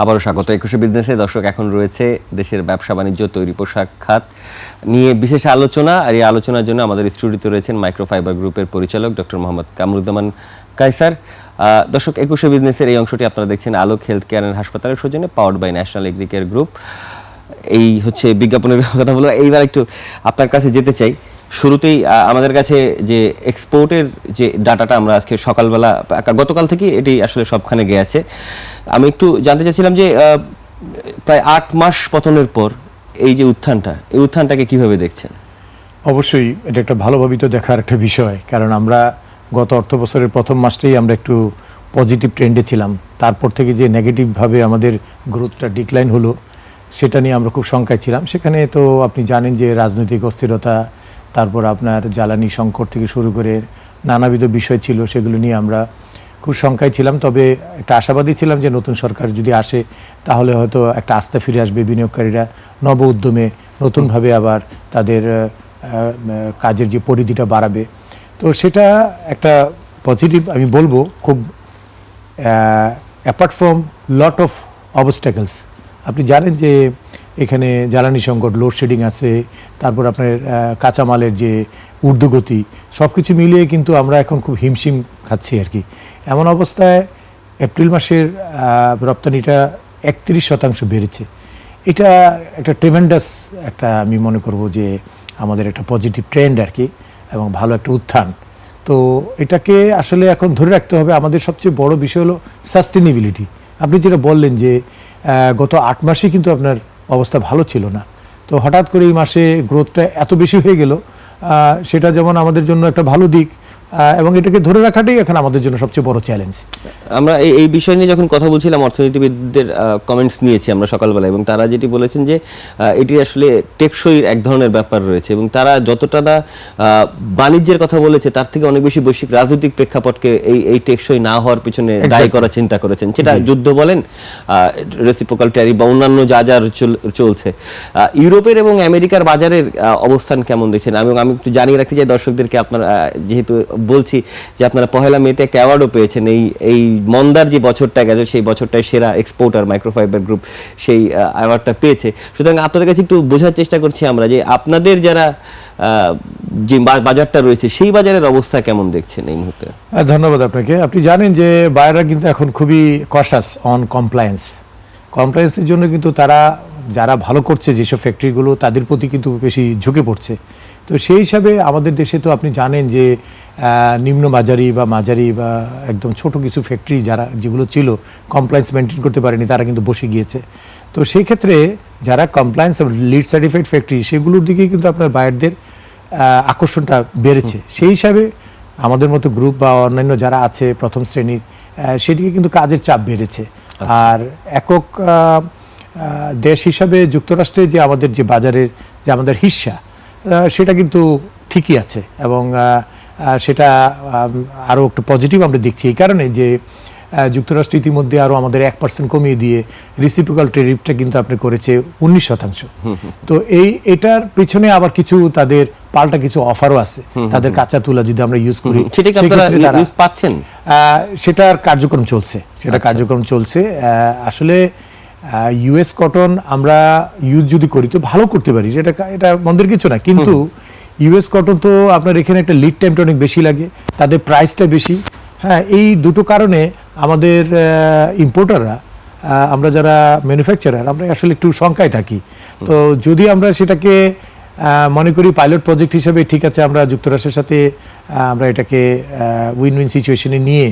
আবারও স্বাগত একুশে বিজনেসে। দর্শক, এখন রয়েছে দেশের ব্যবসা বাণিজ্য, তৈরি পোশাক খাত নিয়ে বিশেষ আলোচনা। আর এই আলোচনার জন্য আমাদের স্টুডিওতে রয়েছেন মাইক্রোফাইবার গ্রুপের পরিচালক ডক্টর মোহাম্মদ কামরুজ্জামান কায়সার। দর্শক, একুশে বিজনেসের এই অংশটি আপনারা দেখছেন আলোক হেলথ কেয়ার অ্যান্ড হাসপাতালের সৌজন্যে, powered by National Agricare Group. এই হচ্ছে বিজ্ঞাপনের কথা বলবো। এইবার একটু আপনার কাছে যেতে চাই। শুরুতেই আমাদের কাছে যে এক্সপোর্টের যে ডাটাটা আমরা আজকে সকালবেলা, গতকাল থেকে এটি আসলে সবখানে গিয়েছে। আমি একটু জানতে চাইছিলাম যে প্রায় 8 মাস পতনের পর এই যে উত্থানটাকে কিভাবে দেখছেন? অবশ্যই এটা একটা ভালোভাবিত দেখার একটা বিষয়, কারণ আমরা গত অর্থ বছরের প্রথম মাসটাই আমরা একটু পজিটিভ ট্রেন্ডে ছিলাম। তারপর থেকে যে নেগেটিভভাবে আমাদের গ্রোথটা ডিক্লাইন হলো, সেটা নিয়ে আমরা খুব শঙ্কায় ছিলাম। সেখানে তো আপনি জানেন যে রাজনৈতিক অস্থিরতা, তারপর আপনার জ্বালানি সংকট থেকে শুরু করে নানাবিধ বিষয় ছিল, সেগুলো নিয়ে আমরা খুব শঙ্কায় ছিলাম। তবে একটা আশাবাদী ছিলাম যে নতুন সরকার যদি আসে তাহলে হয়তো একটা আস্থা ফিরে আসবে, বিনিয়োগকারীরা নব উদ্যমে নতুনভাবে আবার তাদের কাজের যে পরিধিটা বাড়াবে। তো সেটা একটা পজিটিভ আমি বলবো। খুব apart from lot of obstacles, আপনি জানেন যে এখানে জ্বালানি সংকট, লোডশেডিং আছে, তারপর আপনার কাঁচামালের যে ঊর্ধ্বগতি, সব কিছু মিলিয়ে কিন্তু আমরা এখন খুব হিমশিম খাচ্ছি আর কি। এমন অবস্থায় এপ্রিল মাসের রপ্তানিটা 31% বেড়েছে। এটা একটা ট্রেমেন্ডাস একটা, আমি মনে করব যে আমাদের একটা পজিটিভ ট্রেন্ড আর কি, এবং ভালো একটা উত্থান। তো এটাকে আসলে এখন ধরে রাখতে হবে। আমাদের সবচেয়ে বড় বিষয় হলো সাস্টেনেবিলিটি। আপনি যেটা বললেন যে গত 8 মাসে কিন্তু আপনার অবস্থা ভালো ছিল না, তো হঠাৎ করে এই মাসে গ্রোথটা এত বেশি হয়ে গেল, সেটা যেমন আমাদের জন্য একটা ভালো দিক, এবং এটাকে ধরে রাখাটাই এখন আমাদের জন্য সবচেয়ে বড় চ্যালেঞ্জ। আমরা এই বিষয় নিয়ে যখন কথা বলছিলাম, অর্থনীতিবিদদের কমেন্টস নিয়েছি আমরা সকালবেলা, এবং তারা যেটি বলেছেন যে এটি আসলে টেকসই এক ধরনের ব্যাপার রয়েছে, এবং তারা যতটা না বাণিজ্যের কথা বলেছে তার থেকে অনেক বেশি বৈশ্বিক রাজনৈতিক প্রেক্ষাপটকে এই টেকসই না হওয়ার পিছনে দায়ী করার চিন্তা করেছেন। সেটা যুদ্ধ বলেন, রেসিপ্রোকাল ট্যারিফ বা অন্যান্য যা যা চলছে। ইউরোপের এবং আমেরিকার বাজারের অবস্থান কেমন দেখছেন? আমি একটু জানিয়ে রাখতে চাই দর্শকদেরকে, আপনারা যেহেতু বলছি যে আপনারা পহেলা মেতে একটা অ্যাওয়ার্ডও পেয়েছেন। এই মন্দার যে বছরটা গেছে, সেই বছরটায় সেরা এক্সপোর্টার মাইক্রোফাইবার গ্রুপ সেই অ্যাওয়ার্ডটা পেয়েছে। সুতরাং আপনাদের কাছে একটু বোঝার চেষ্টা করছি আমরা যে আপনাদের যারা যে বাজারটা রয়েছে, সেই বাজারের অবস্থা কেমন দেখছেন এই মুহূর্তে? ধন্যবাদ আপনাকে। আপনি জানেন যে বায়াররা কিন্তু এখন খুবই কশাস অন কমপ্লায়েন্সের জন্য কিন্তু তারা যারা ভালো করছে যেসব ফ্যাক্টরিগুলো, তাদের প্রতি কিন্তু বেশি ঝুঁকে পড়ছে। তো সেই হিসাবে আমাদের দেশে তো আপনি জানেন যে নিম্ন মাঝারি বা একদম ছোট কিছু ফ্যাক্টরি যেগুলো ছিল, কমপ্লায়েন্স মেনটেন করতে পারেনি, তারা কিন্তু বসে গিয়েছে। তো সেই ক্ষেত্রে যারা কমপ্লায়েন্স লিড সার্টিফাইড ফ্যাক্টরি, সেগুলোর দিকে কিন্তু আপনার বায়ারদের আকর্ষণটা বেড়েছে। সেই হিসাবে আমাদের মতো গ্রুপ বা অন্যান্য যারা আছে প্রথম শ্রেণীর, সেদিকে কিন্তু কাজের চাপ বেড়েছে। আর একক দেশ হিসাবে যুক্তরাষ্ট্রে যে আমাদের যে বাজারের যে আমাদের হিস্সা, সেটা কিন্তু ঠিকই আছে, এবং সেটা আরও একটু পজিটিভ আমরা দেখছি এই কারণে যে যুক্তরাষ্ট্র ইতিমধ্যে আরও আমাদের 1% কমিয়ে দিয়ে রেসিপ্রোকাল ট্যারিফটা কিন্তু আপনি করেছে 19%। তো এটার পিছনে আবার কিছু তাদের পাল্টা কিছু অফারও আছে। তাদের কাঁচা তুলা যদি আমরা ইউজ করি, সেটার কার্যক্রম চলছে। আসলে ইউএস কটন আমরা ইউজ যদি করি তো ভালো করতে পারি, এটা মন্দের কিছু না, কিন্তু ইউএস কটন তো আপনার এখানে একটা লিড টাইমটা অনেক বেশি লাগে, তাদের প্রাইসটা বেশি। হ্যাঁ, এই দুটো কারণে আমাদের ইম্পোর্টাররা, আমরা যারা ম্যানুফ্যাকচারার, আমরা আসলে একটু শঙ্কায় থাকি। তো যদি আমরা সেটাকে মনে করি পাইলট প্রজেক্ট হিসেবে, ঠিক আছে, আমরা যুক্তরাষ্ট্রের সাথে আমরা এটাকে উইন উইন সিচুয়েশনে নিয়ে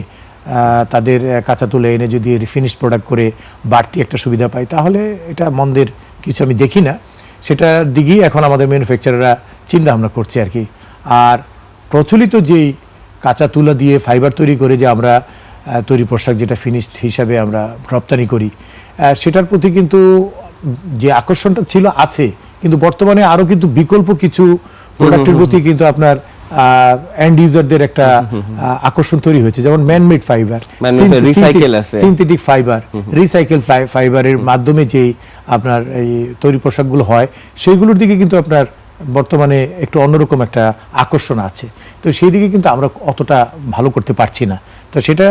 তাদের কাঁচা তুলে এনে যদি ফিনিশড প্রোডাক্ট করে বাড়তি একটা সুবিধা পাই, তাহলে এটা মন্দের কিছু আমি দেখি না। সেটার দিকেই এখন আমাদের ম্যানুফ্যাকচারাররা চিন্তা ভাবনা করছে আর কি। আর প্রচলিত যেই কাঁচা তুলা দিয়ে ফাইবার তৈরি করে যে আমরা তৈরি পোশাক যেটা ফিনিশড হিসাবে আমরা রপ্তানি করি, সেটার প্রতি কিন্তু যে আকর্ষণটা ছিল আছে, কিন্তু বর্তমানে আরও কিন্তু বিকল্প কিছু প্রোডাক্টের প্রতি কিন্তু আপনার এন্ড ইউজারদের একটা আকর্ষণ তৈরি হয়েছে। যেমন man-made fibre, synthetic fibre, recycle ফাইবারের মাধ্যমে যেই আপনার এই তৈরি পোশাকগুলো হয়, সেইগুলোর দিকে কিন্তু আপনার বর্তমানে একটু অন্যরকম একটা আকর্ষণ আছে। তো সেই দিকে কিন্তু আমরা অতটা ভালো করতে পারছি না। তো সেটা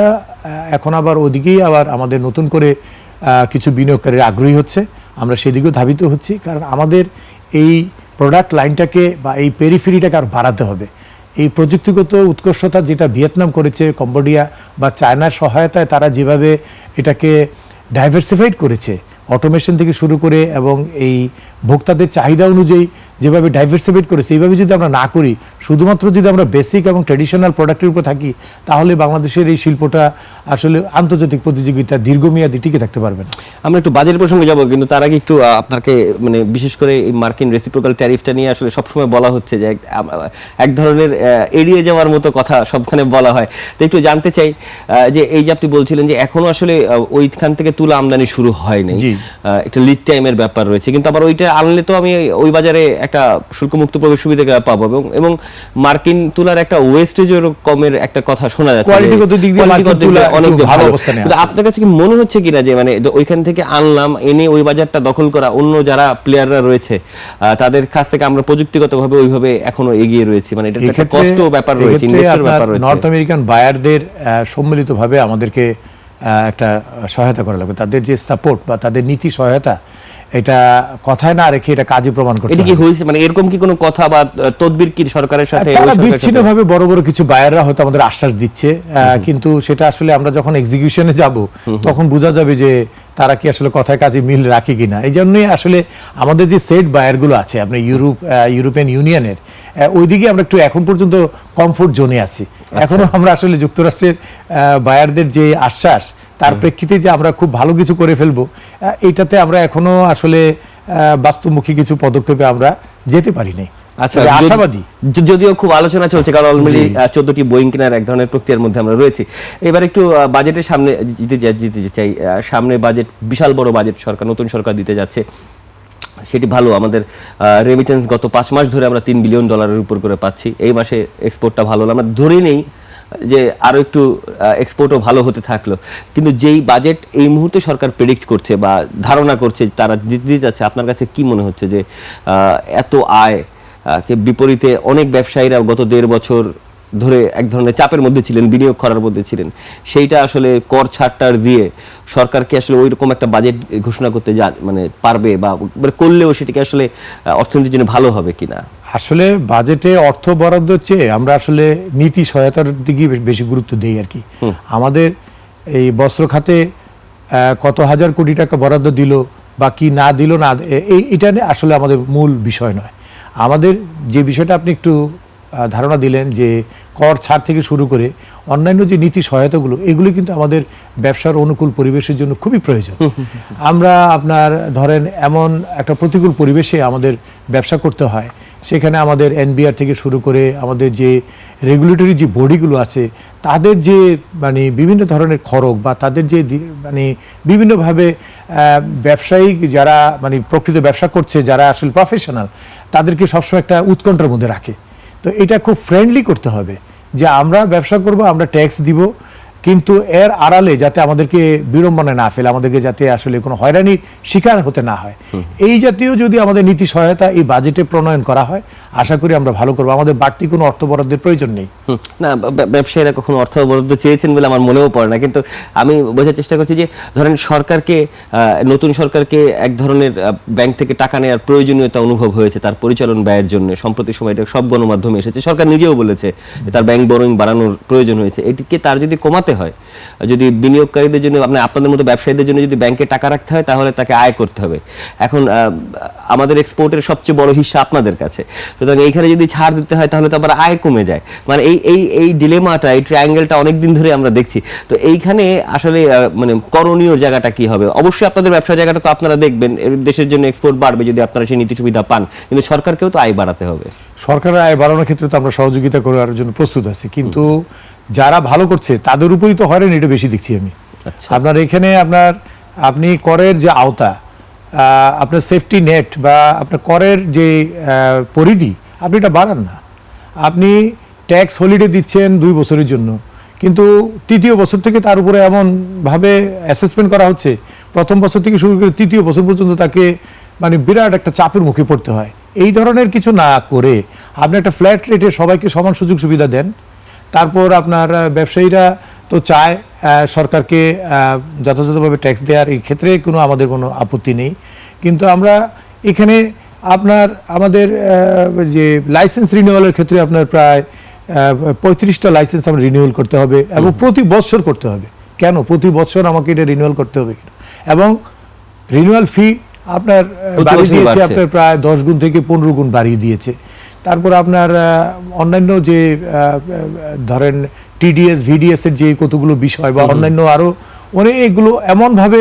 এখন আবার ওদিকেই আবার আমাদের নতুন করে কিছু বিনিয়োগকারীরা আগ্রহী হচ্ছে, আমরা সেদিকেও ধাবিত হচ্ছি, কারণ আমাদের এই প্রোডাক্ট লাইনটাকে বা এই পেরিফেরিটাকে আরও বাড়াতে হবে। এই প্রযুক্তিগত উৎকর্ষতা যেটা ভিয়েতনাম করেছে, কম্বোডিয়া বা চায়নার সহায়তায় তারা যেভাবে এটাকে ডাইভার্সিফাইড করেছে, অটোমেশন থেকে শুরু করে এবং এই ভোক্তাদের চাহিদা অনুযায়ী যেভাবে ডাইভার্সিফাইড করেছে, এইভাবে যদি আমরা না করি, শুধুমাত্র যদি আমরা বেসিক এবং ট্র্যাডিশনাল প্রোডাক্টের উপর থাকি, তাহলে বাংলাদেশের এই শিল্পটা আসলে আন্তর্জাতিক প্রতিযোগিতা দীর্ঘমেয়াদী টিকে থাকতে পারবে না। আমরা একটু বাজেট প্রসঙ্গে যাব, কিন্তু তার আগে একটু আপনাকে মানে বিশেষ করে এই মার্কিন রেসিপ্রোকাল ট্যারিফটা নিয়ে আসলে সবসময় বলা হচ্ছে যে এক ধরনের এড়িয়ে যাওয়ার মতো কথা সবখানে বলা হয়। তো একটু জানতে চাই যে এই যে আপনি বলছিলেন যে এখনো আসলে ওইখান থেকে তুলা আমদানি শুরু হয়নি, একটা লিড টাইমের ব্যাপার রয়েছে, কিন্তু আবার ওইটা আনলে তো আমি ওই বাজারে একটা শুল্কমুক্ত প্রবেশ সুবিধা পাবো, এবং মার্কিন তুলার একটা ওয়েস্টেজের কমের একটা কথা শোনা যাচ্ছে, কোয়ালিটিগত দিক দিয়ে মার্কিন তুলা অনেক ভালো অবস্থানে আছে। কিন্তু আপনার কাছে কি মনে হচ্ছে কিনা যে মানে ওইখান থেকে আনলাম, এনে ওই বাজারটা দখল করা, অন্য যারা প্লেয়াররা রয়েছে তাদের কাছ থেকে আমরা প্রযুক্তিগতভাবে ওইভাবে এখনো এগিয়ে রয়েছি, মানে এটা একটা কষ্ট ব্যাপার রয়েছে, ইনভেস্টর ব্যাপার রয়েছে। নর্থ আমেরিকান বায়ারদের সম্মিলিতভাবে আমাদেরকে একটা সহায়তা করা লাগবে, তাদের যে সাপোর্ট বা তাদের নীতি সহায়তা, এটা কথায় না রেখে এটা কাজে প্রমাণ করতে হবে। এটা কি হয়েছে, মানে এরকম কি কোনো কথা বা তদবির কি সরকারের সাথে? তারা বিচ্ছিন্নভাবে বড় বড় কিছু বায়াররা হয়তো আমাদের আশ্বাস দিচ্ছে, কিন্তু সেটা আসলে আমরা যখন এক্সিকিউশনে যাব তখন বোঝা যাবে যে তারা কি আসলে কথায় কাজে মিল রাখে কিনা। এই জন্যই আসলে আমাদের যে সেট বায়ারগুলো আছে, আপনি ইউরোপিয়ান ইউনিয়নের ওইদিকে আমরা একটু এখন পর্যন্ত কমফোর্ট জোনে আছি। এখনো আমরা আসলে যুক্তরাষ্ট্রের বায়ারদের যে আশ্বাস, তার প্রেক্ষিতে যে আমরা খুব ভালো কিছু করে ফেলবো, এইটাতে আমরা এখনো আসলে বাস্তবমুখী কিছু পদক্ষেপে আমরা যেতে পারি নাই। আচ্ছা, আশাবাদী, যদিও খুব আলোচনা চলছে, কারণ অলরেডি 14টি বোয়িং কেনার এক ধরনের প্রক্রিয়ার মধ্যে আমরা রয়েছি। এবার একটু বাজেটের সামনে জিতে চাই, সামনে বাজেট বিশাল বড় বাজেট সরকার, নতুন সরকার দিতে যাচ্ছে, সেটি ভালো। আমাদের রেমিটেন্স গত 5 মাস ধরে আমরা $3 বিলিয়ন উপর করে পাচ্ছি, এই মাসে এক্সপোর্টটা ভালো হলো, আমরা ধরে নেই যে আরো একটু এক্সপোর্টও ভালো হতে থাকলো, কিন্তু যেই বাজেট এই মুহূর্তে সরকার প্রেডিক্ট করছে বা ধারণা করছে তারা দিতে যাচ্ছে, আপনার কাছে কি মনে হচ্ছে যে এত আয় বিপরীতে অনেক ব্যবসায়ীরা গত 1.5 বছর ধরে এক ধরনের চাপের মধ্যে ছিলেন, বিনিয়োগ করার মধ্যে ছিলেন, সেইটা আসলে কর ছাড়টার দিয়ে সরকারকে আসলে ওই রকম একটা বাজেট ঘোষণা করতে মানে পারবে, বা করলেও সেটিকে আসলে অর্থনীতির জন্য ভালো হবে কিনা? আসলে বাজেটে অর্থ বরাদ্দের চেয়ে আমরা আসলে নীতি সহায়তার দিকে বেশি গুরুত্ব দিই আর কি। আমাদের এই বস্ত্র খাতে কত হাজার কোটি টাকা বরাদ্দ দিল বা কি না দিল না, এটা আসলে আমাদের মূল বিষয় নয়। আমাদের যে বিষয়টা আপনি একটু ধারণা দিলেন যে কর ছাড় থেকে শুরু করে অন্যান্য যে নীতি সহায়তাগুলো, এগুলো কিন্তু আমাদের ব্যবসার অনুকূল পরিবেশের জন্য খুবই প্রয়োজন। আমরা আপনার ধরেন এমন একটা প্রতিকূল পরিবেশে আমাদের ব্যবসা করতে হয়, সেখানে আমাদের এনবিআর থেকে শুরু করে আমাদের যে রেগুলেটরি যে বডিগুলো আছে, তাদের যে মানে বিভিন্ন ধরনের খরচ বা তাদের যে মানে বিভিন্নভাবে ব্যবসায়িক যারা মানে প্রকৃত ব্যবসা করছে, যারা আসলে প্রফেশনাল, তাদেরকে সবসময় একটা উৎকণ্ঠার মধ্যে রাখে। তো এটা খুব ফ্রেন্ডলি করতে হবে যে আমরা ব্যবসা করব, আমরা ট্যাক্স দিব, কিন্তু এর আড়ালে যাতে আমাদেরকে বিড়ম্বনা না ফেলে, আমাদেরকে যাতে আসলে কোনো হয়রানির শিকার হতে না হয়, এই জাতীয় যদি আমাদের নীতি সহায়তা এই বাজেটে প্রণয়ন করা হয়, আশা করি আমরা ভালো করবো। আমাদের বাড়তি কোনো অর্থ বরাদ্দের প্রয়োজন নেই। না, ব্যবসায়ীরা কখনো অর্থ বরাদ্দ চেয়েছেন বলে আমার মনেও পড়ে না, কিন্তু আমি বোঝার চেষ্টা করছি যে ধরেন সরকারকে, নতুন সরকারকে এক ধরনের ব্যাংক থেকে টাকা নেওয়ার প্রয়োজনীয়তা অনুভব হয়েছে তার পরিচালন ব্যয়ের জন্য। সম্প্রতি সময় এটা সব গণমাধ্যমে এসেছে, সরকার নিজেও বলেছে তার ব্যাংক বরোয়িং বাড়ানোর প্রয়োজন হয়েছে। এটিকে তার যদি কমাতে হয়, যদি বিনিয়োগকারীদের জন্য, আপনাদের মতো ব্যবসায়ীদের জন্য যদি ব্যাংকে টাকা রাখতে হয়, তাহলে তাকে আয় করতে হবে। এখন আমাদের এক্সপোর্টের সবচেয়ে বড় হিস্সা আপনাদের কাছে, সুতরাং এইখানে যদি ছাড় দিতে হয় তাহলে তো আবার আয় কমে যায়। মানে এই ডিলেমাটা, এই ট্রায়াঙ্গেলটা অনেকদিন ধরে আমরা দেখছি। তো এইখানে আসলে মানে করণীয় জায়গাটা কি হবে? অবশ্যই আপনাদের ব্যবসা জায়গাটা তো আপনারা দেখবেন, দেশের জন্য এক্সপোর্ট বাড়বে যদি আপনারা সেই নীতি সুবিধা পান, কিন্তু সরকারকেও তো আয় বাড়াতে হবে। সরকারের আয় বাড়ানোর ক্ষেত্রে তো আমরা সহযোগিতা করার জন্য প্রস্তুত আছি, কিন্তু যারা ভালো করছে তাদের উপরই তো হয়রানি এটা বেশি দেখছি আমি। আপনার এখানে আপনি করের যে আওতা, আপনার সেফটি নেট বা আপনার করের যে পরিধি, আপনি এটা বাড়ান না। আপনি ট্যাক্স হলিডে দিচ্ছেন 2 বছরের জন্য, কিন্তু 3য় বছর থেকে তার উপরে এমনভাবে অ্যাসেসমেন্ট করা হচ্ছে, প্রথম বছর থেকে শুরু করে 3য় বছর পর্যন্ত তাকে মানে বিরাট একটা চাপের মুখে পড়তে হয়। এই ধরনের কিছু না করে আপনি একটা ফ্ল্যাট রেটে সবাইকে সমান সুযোগ সুবিধা দেন। তারপর আপনার ব্যবসায়ীরা তো চায় সরকারকে যথাযথভাবে ট্যাক্স দেওয়ার এই ক্ষেত্রে আমাদের কোনো আপত্তি নেই, কিন্তু আমরা এখানে আমাদের যে লাইসেন্স রিনিউয়ালের ক্ষেত্রে আপনার প্রায় 35টা লাইসেন্স আমরা রিনিউয়াল করতে হবে এবং প্রতি বছর করতে হবে। কেন প্রতি বছর আমাকে এটা রিনিউয়াল করতে হবে কেন? এবং রিনিউয়াল ফি আপনার বাড়িয়ে দিয়েছে, আপনার প্রায় 10 গুণ থেকে 15 গুণ বাড়িয়ে দিয়েছে। তারপর আপনার অন্যান্য যে ধরেন টিডিএস ভিডিএস এর যে কতগুলো বিষয় বা অন্যান্য আরো অনেকগুলো এমনভাবে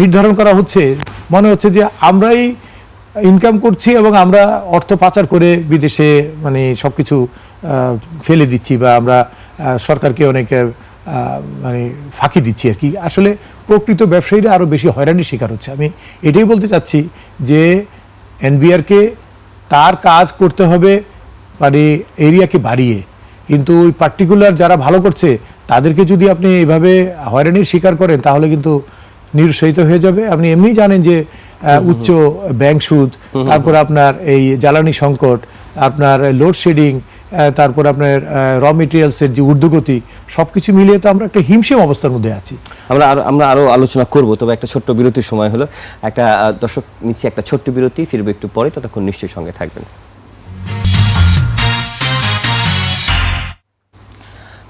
নির্ধারণ করা হচ্ছে, মনে হচ্ছে যে আমরাই ইনকাম করছি এবং আমরা অর্থ পাচার করে বিদেশে মানে সবকিছু ফেলে দিচ্ছি বা আমরা সরকারকে অনেক মানে ফাঁকি দিচ্ছি আর কি। আসলে প্রকৃত ব্যবসায়ীরা আরো বেশি হয়রানির শিকার হচ্ছে। আমি এটাই বলতে চাচ্ছি যে এনবিআরকে তার কাজ করতে হবে মানে এরিয়াকে বাড়িয়ে, কিন্তু ওই পার্টিকুলার যারা ভালো করছে তাদেরকে যদি আপনি এইভাবে হয়রানির শিকার করেন তাহলে কিন্তু নিরুৎসাহিত হয়ে যাবে। আপনি এমনি জানেন যে উচ্চ ব্যাংক সুদ, তারপর আপনার এই জ্বালানি সংকট, আপনার লোডশেডিং, তারপর আপনার র মেটেরিয়ালসের যে ঊর্ধ্বগতি, সবকিছু মিলিয়ে তো আমরা একটা হিমশিম অবস্থার মধ্যে আছি। আমরা আরো আলোচনা করব, তবে একটা ছোট্ট বিরতির সময় হলো। একটা দর্শক নিচে একটা ছোট্ট বিরতি, ফিরবে একটু পরে, ততক্ষণ নিশ্চয়ই সঙ্গে থাকবেন।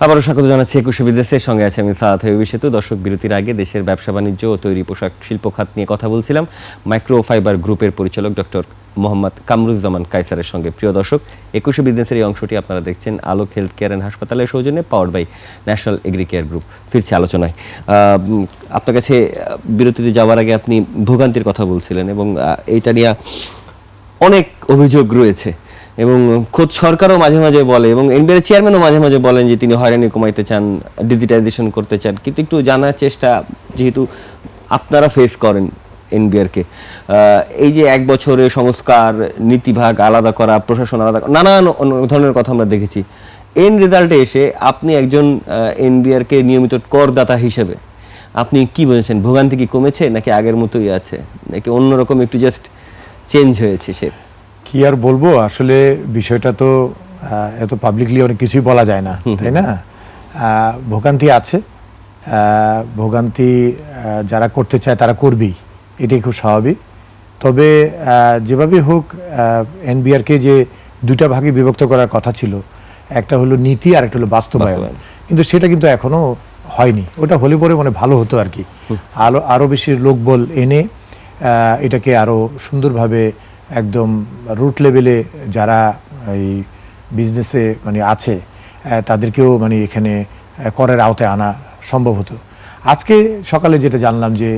আবারও স্বাগত জানাচ্ছি 21 বিজনেসের সঙ্গে আছে আমি সাদ হেবি সেতু। দর্শক, বিরতির আগে দেশের ব্যবসা বাণিজ্য ও তৈরি পোশাক শিল্প খাত নিয়ে কথা বলছিলাম মাইক্রোফাইবার গ্রুপের পরিচালক ডক্টর মোহাম্মদ কামরুজ্জামান কায়সারের সঙ্গে। প্রিয় দর্শক, 21 বিজনেসের এই অংশটি আপনারা দেখছেন আলোক হেলথ কেয়ার অ্যান্ড হাসপাতালের সৌজন্যে, powered by national agri care group. ফিরছি আলোচনায়। আপনার কাছে বিরতিতে যাওয়ার আগে আপনি ভোগান্তির কথা বলছিলেন এবং এইটা নিয়ে অনেক অভিযোগ রয়েছে এবং খোদ সরকারও মাঝে মাঝে বলে এবং এনবিআর চেয়ারম্যানও মাঝে মাঝে বলেন যে তিনি হয়রানি কমাইতে চান, ডিজিটাইজেশন করতে চান। কিন্তু একটু জানার চেষ্টা, যেহেতু আপনারা ফেস করেন এনবিআরকে, এই যে 1 বছরে সংস্কার, নীতিভাগ আলাদা করা, প্রশাসন আলাদা করা, নানান ধরনের কথা আমরা দেখেছি। এন রেজাল্টে এসে আপনি একজন এনবিআরকে নিয়মিত করদাতা হিসেবে আপনি কি বলেছেন? ভোগান্তি কি কমেছে নাকি আগের মতোই আছে, নাকি অন্যরকম একটু জাস্ট চেঞ্জ হয়েছে? সে কি আর বলবো, আসলে বিষয়টা তো এত পাবলিকলি অনেক কিছুই বলা যায় না, তাই না? ভোগান্তি আছে, ভোগান্তি যারা করতে চায় তারা করবেই, এটাই খুব স্বাভাবিক। তবে যেভাবে হোক এনবিআরকে যে 2টা ভাগে বিভক্ত করার কথা ছিল, একটা হলো নীতি আর একটা হলো বাস্তবায়ন, কিন্তু সেটা কিন্তু এখনো হয়নি। ওটা হলে পরে মানে ভালো হতো আর কি। আরো বেশি লোকবল এনে এটাকে আরো সুন্দরভাবে একদম রুট লেভেলে যারা এই বিজনেসে মানে আছে তাদেরকেও মানে এখানে করের আওতায় আনা সম্ভব হতো। আজকে সকালে যেটা জানলাম যে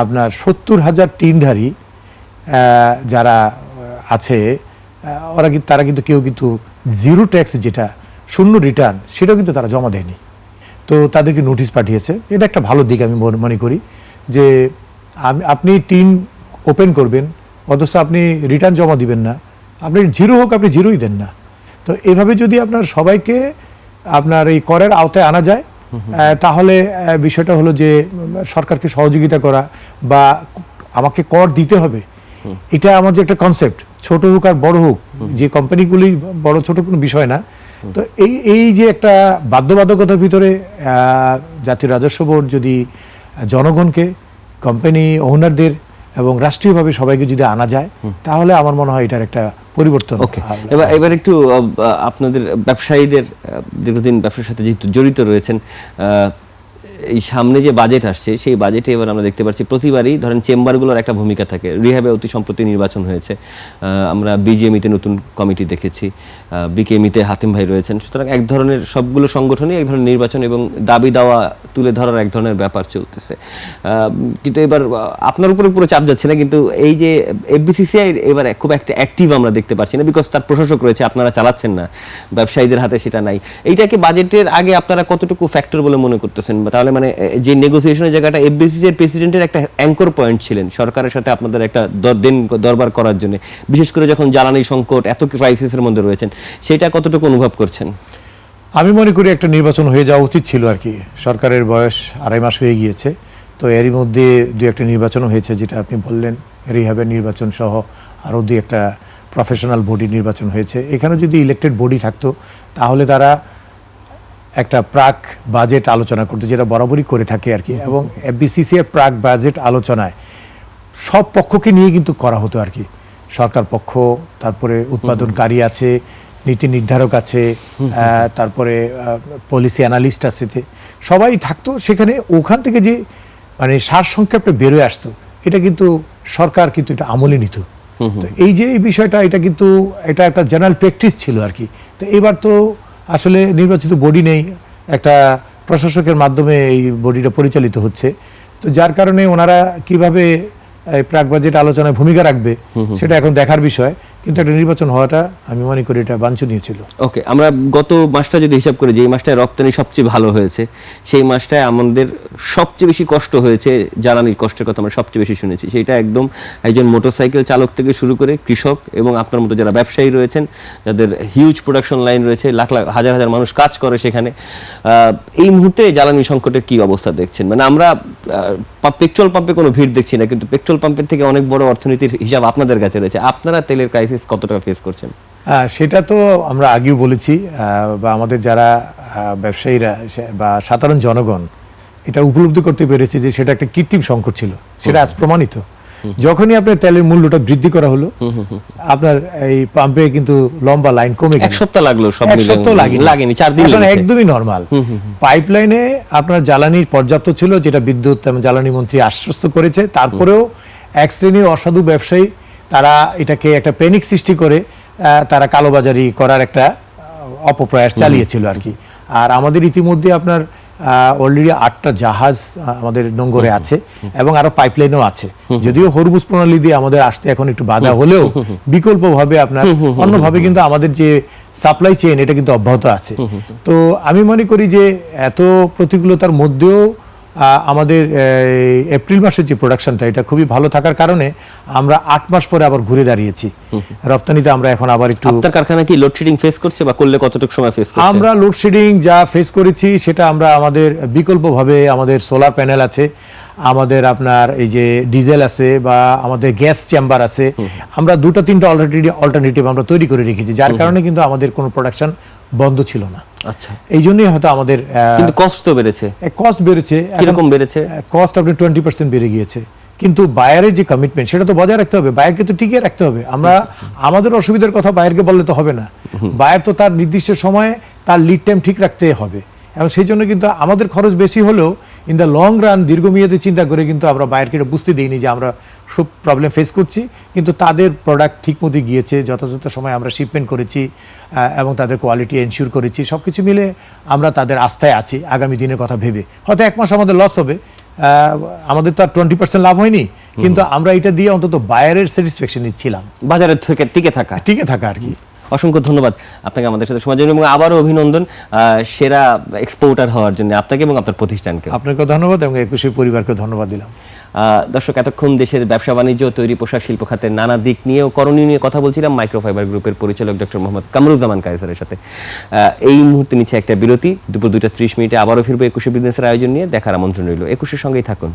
আপনার 70,000 টিনধারী যারা আছে তারা কিন্তু কেউ কিন্তু জিরো ট্যাক্স, যেটা শূন্য রিটার্ন, সেটাও কিন্তু তারা জমা দেয়নি। তো তাদেরকে নোটিশ পাঠিয়েছে। এটা একটা ভালো দিক আমি মনে করি যে আপনি টিন ওপেন করবেন অথচ আপনি রিটার্ন জমা দিবেন না, আপনি জিরো হোক আপনি জিরোই দেন না। তো এভাবে যদি আপনার সবাইকে আপনার এই করের আওতায় আনা যায় তাহলে বিষয়টা হলো যে সরকারকে সহযোগিতা করা বা আমাকে কর দিতে হবে, এটা আমার যে একটা কনসেপ্ট, ছোট হোক আর বড় হোক, যে কোম্পানিগুলি বড় ছোট কোনো বিষয় না। তো এই যে একটা বাধ্যবাধকতার ভিতরে জাতীয় রাজস্ব বোর্ড যদি জনগণকে, কোম্পানি ওনারদের এবং রাষ্ট্রীয়ভাবে সবাইকে যদি আনা যায় তাহলে আমার মনে হয় এটার একটা পরিবর্তন। ওকে, এবার একটু আপনাদের ব্যবসায়ীদের, দীর্ঘদিন ব্যবসার সাথে যেহেতু জড়িত রয়েছেন, এই সামনে যে বাজেট আসছে সেই বাজেটে এবার আমরা দেখতে পাচ্ছি প্রতিবারই ধরেন চেম্বারগুলোর একটা ভূমিকা থাকে। রিহ্যাবে অতি সম্প্রতি নির্বাচন হয়েছে, আমরা বিজেএমইতে নতুন কমিটি দেখেছি, বিকেএমইতে হাতিম ভাই রয়েছেন। সুতরাং এক ধরনের সবগুলো সংগঠনই এক ধরনের নির্বাচন এবং দাবি দাওয়া তুলে ধরার এক ধরনের ব্যাপার চলতেছে। কিন্তু এবার আপনার উপরে পুরো চাপ যাচ্ছে না, কিন্তু এই যে এফবিসিসিআই এবার খুব একটা অ্যাক্টিভ আমরা দেখতে পাচ্ছি না, বিকজ তার প্রশাসক রয়েছে, আপনারা চালাচ্ছেন না, ব্যবসায়ীদের হাতে সেটা নাই। এইটাকে বাজেটের আগে আপনারা কতটুকু ফ্যাক্টর বলে মনে করতেছেন? তাহলে মানে যে নেগোসিয়েশনের জায়গাটা এফবিসিসি এর প্রেসিডেন্টের একটা অ্যাঙ্কর পয়েন্ট ছিলেন সরকারের সাথে আপনাদের একটা দরবার করার জন্য, বিশেষ করে যখন জ্বালানি সংকট এত ক্রাইসিসের মধ্যে রয়েছেন, সেটা কতটুকু অনুভব করছেন? আমি মনে করি একটা নির্বাচন হয়ে যাওয়া উচিত ছিল আর কি। সরকারের বয়স 2.5 মাস হয়ে গিয়েছে, তো এরই মধ্যে 2-1টা নির্বাচনও হয়েছে, যেটা আপনি বললেন, রিহ্যাবের নির্বাচন সহ আরও 2-1টা প্রফেশনাল বডি নির্বাচন হয়েছে। এখানে যদি ইলেক্টেড বডি থাকতো তাহলে তারা একটা প্রাক বাজেট আলোচনা করতে, যেটা বরাবরই করে থাকে আর কি, এবং এফবিসিসি এর প্রাক বাজেট আলোচনায় সব পক্ষকে নিয়ে কিন্তু করা হতো আর কি। সরকার পক্ষ, তারপরে উৎপাদনকারী আছে, নীতি নির্ধারক আছে, তারপরে পলিসি অ্যানালিস্ট আছে, সবাই থাকতো সেখানে। ওখান থেকে যে মানে সারসংক্ষেপটা বেরোয় আসতো, এটা কিন্তু সরকার কিন্তু এটা আমলে নিত। তো এই যে এই বিষয়টা, এটা কিন্তু এটা একটা জেনারেল প্র্যাকটিস ছিল আর কি। তো এবার তো আসলে নির্বাচিত বডি নেই, একটা প্রশাসকের মাধ্যমে এই বডিটা পরিচালিত হচ্ছে। তো যার কারণে ওনারা কিভাবে প্রাক বাজেট আলোচনায় ভূমিকা রাখবে সেটা এখন দেখার বিষয়। কিন্তু একটা নির্বাচন হওয়াটা আমি মনে করি এটা বাঞ্ছনীয় ছিল। ওকে, আমরা গত মাসটা যদি হিসাব করি, যে মাসটায় রপ্তানি সবচেয়ে ভালো হয়েছে, সেই মাসটায় আমাদের সবচেয়ে বেশি কষ্ট হয়েছে, জ্বালানির কষ্টের কথা আমরা সবচেয়ে বেশি শুনেছি। সেটা একদম একজন মোটরসাইকেল চালক থেকে শুরু করে কৃষক এবং আপনার মতো যারা ব্যবসায়ী রয়েছেন, যাদের হিউজ প্রোডাকশন লাইন রয়েছে, লাখ লাখ হাজার হাজার মানুষ কাজ করে সেখানে। এই মুহূর্তে জ্বালানি সংকটের কি অবস্থা দেখছেন? মানে আমরা পেট্রোল পাম্পে কোনো ভিড় দেখছি না, কিন্তু পেট্রোল পাম্পের থেকে অনেক বড় অর্থনীতির হিসাব আপনাদের কাছে রয়েছে। আপনারা তেলের ক্রাইসিস কত টাকা ফেস করছেন? সেটা তো আমরা আগেও বলেছি, বা আমাদের যারা ব্যবসায়ীরা বা সাধারণ জনগণ এটা উপলব্ধি করতে পেরেছে যে সেটা একটা কৃত্রিম সংকট ছিল। সেটা আজ প্রমাণিত। যখনই আপনার তেলের মূল্যটা বৃদ্ধি করা হলো, আপনার এই পাম্পে কিন্তু লম্বা লাইন কমে গেল। এক সপ্তাহ লাগলো, সব এক সপ্তাহ লাগেনি, 4 দিন লেগেছে। একদমই নরমাল। পাইপলাইনে আপনার জ্বালানির পর্যাপ্ত ছিল, যেটা বিদ্যুৎ এবং জ্বালানি মন্ত্রী আশ্বস্ত করেছে। তারপরেও এক শ্রেণীর অসাধু ব্যবসায়ী তারা এটাকে একটা প্যানিক সৃষ্টি করে তারা কালোবাজারি করার একটা অপপ্রয়াস চালিয়েছিল আর কি। আর আমাদের ইতিমধ্যে আপনার অলরেডি 8টা জাহাজ আমাদের নোঙ্গরে আছে এবং আরো পাইপলাইনও আছে। যদিও হরমুজ প্রণালী দিয়ে আমাদের আসতে এখন একটু বাধা হলেও বিকল্পভাবে আপনার অন্যভাবে কিন্তু আমাদের যে সাপ্লাই চেইন এটা কিন্তু অব্যাহত আছে। তো আমি মনে করি যে এত প্রতিকূলতার মধ্যেও আমাদের এপ্রিল মাসের যে প্রোডাকশনটা এটা খুবই ভালো থাকার কারণে আমরা 8 মাস পরে আবার ঘুরে দাঁড়িয়েছি রপ্তানিতে। আমরা এখন আবার একটু, আপনার কারখানা কি লোডশেডিং ফেস করছে, বা করলে কতটুকু সময় ফেস করছে? আমরা লোডশেডিং যা ফেস করেছি সেটা আমরা আমাদের বিকল্পভাবে আমাদের সোলার প্যানেল আছে, আমাদের আপনার এই যে ডিজেল আছে, বা আমাদের গ্যাস চেম্বার আছে। আমরা 2-3টা অল্টারনেটিভ আমরা তৈরি করে রেখেছি, যার কারণে কিন্তু আমাদের কোনো প্রোডাকশন বন্ধ ছিল না। আচ্ছা, এই জন্যই হয়তো আমাদের কিন্তু কষ্ট তো বেড়েছে। কস্ট বেড়েছে। কিরকম বেড়েছে? কস্ট আপনি 20% বেড়ে গিয়েছে, কিন্তু বায়ারের যে কমিটমেন্ট সেটা তো বজায় রাখতে হবে, বায়ারকে তো টিকিয়ে রাখতে হবে। আমরা আমাদের অসুবিধার কথা বায়ারকে বললে তো হবে না। বায়ার তো তার নির্দিষ্ট সময়ে তার লিড টাইম ঠিক রাখতে হবে, এবং সেই জন্য কিন্তু আমাদের খরচ বেশি হলেও ইন দ্য লং রান দীর্ঘমেয়াদে চিন্তা করে কিন্তু আমরা বায়ারকে এটা বুঝতে দিইনি যে আমরা খুব প্রবলেম ফেস করছি। কিন্তু তাদের প্রোডাক্ট ঠিক মতো গিয়েছে, যথাযথ সময় আমরা শিপমেন্ট করেছি এবং তাদের কোয়ালিটি এনশিওর করেছি। সব কিছু মিলে আমরা তাদের আস্থায় আছি আগামী দিনের কথা ভেবে। হয়তো 1 মাস আমাদের লস হবে, আমাদের তো আর 20% লাভ হয়নি, কিন্তু আমরা এটা দিয়ে অন্তত বায়ারের স্যাটিসফ্যাকশন নিচ্ছিলাম, বাজারের থেকে টিকে থাকা আর কি। অসংখ্য ধন্যবাদ আপনাকে আমাদের সাথে সময়ের জন্য, এবং আবারও অভিনন্দন সেরা এক্সপোর্টার হওয়ার জন্য আপনাকে এবং আপনার প্রতিষ্ঠানকে। আপনাকে ধন্যবাদ এবং একুশে পরিবারকে ধন্যবাদ দিলাম। দর্শক, এতক্ষণ দেশের ব্যবসা বাণিজ্য, তৈরি পোশাক শিল্প খাতের নানা দিক নিয়ে ও করণীয় নিয়ে কথা বলছিলাম মাইক্রোফাইবার গ্রুপের পরিচালক ডক্টর মোহাম্মদ কামরুজ্জামান কায়েসারের সাথে। এই মুহূর্তে নিচ্ছে একটা বিরতি। দুপুর 2টা 30 মিনিটে আবারও ফিরবো 21শে বিজনেসের আয়োজন নিয়ে। দেখার আমন্ত্রণ রইল। 21শের সঙ্গেই থাকুন।